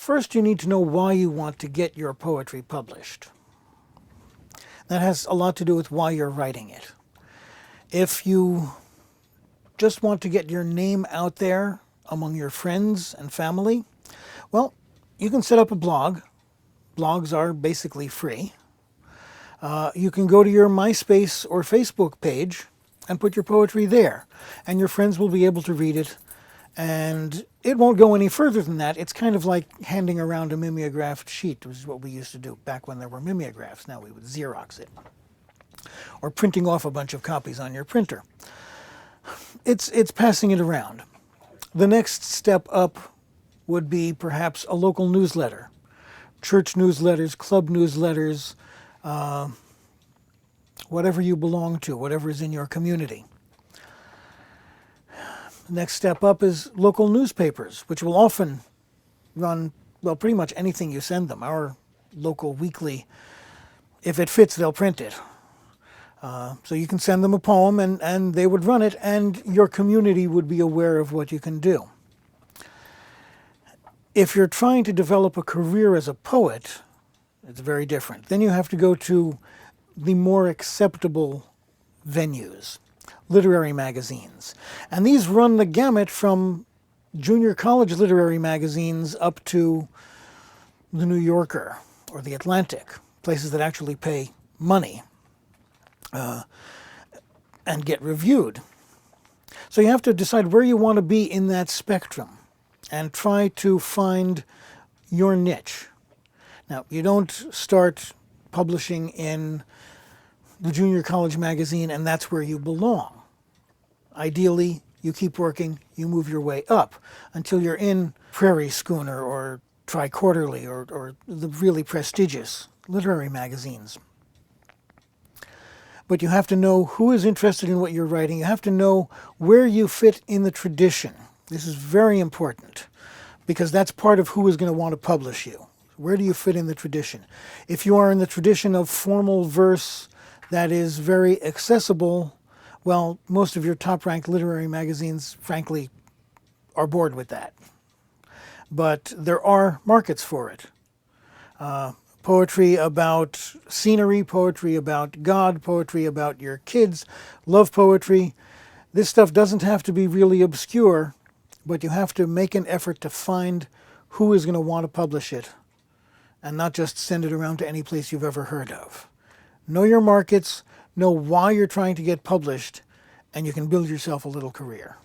First, you need to know why you want to get your poetry published. That has a lot to do with why you're writing it. If you just want to get your name out there among your friends and family, well, you can set up a blog. Blogs are basically free. You can go to your MySpace or Facebook page and put your poetry there, and your friends will be able to read it, and it won't go any further than that. It's kind of like handing around a mimeographed sheet, which is what we used to do back when there were mimeographs. Now we would Xerox it, or printing off a bunch of copies on your printer. It's passing it around. The next step up would be perhaps a local newsletter, church newsletters, club newsletters, whatever you belong to, whatever is in your community. The next step up is local newspapers, which will often run, well, pretty much anything you send them. Our local weekly, if it fits, they'll print it. So you can send them a poem and they would run it, and your community would be aware of what you can do. If you're trying to develop a career as a poet, it's very different. Then you have to go to the more acceptable venues, literary magazines. And these run the gamut from junior college literary magazines up to the New Yorker or the Atlantic, places that actually pay money and get reviewed. So you have to decide where you want to be in that spectrum and try to find your niche. Now, you don't start publishing in the junior college magazine and that's where you belong. Ideally, you keep working, you move your way up until you're in Prairie Schooner or Tri-Quarterly or the really prestigious literary magazines. But you have to know who is interested in what you're writing. You have to know where you fit in the tradition. This is very important because that's part of who is going to want to publish you. Where do you fit in the tradition? If you are in the tradition of formal verse that is very accessible, well, most of your top-ranked literary magazines, frankly, are bored with that. But there are markets for it. Poetry about scenery, poetry about God, poetry about your kids, love poetry. This stuff doesn't have to be really obscure, but you have to make an effort to find who is going to want to publish it and not just send it around to any place you've ever heard of. Know your markets, know why you're trying to get published, and you can build yourself a little career.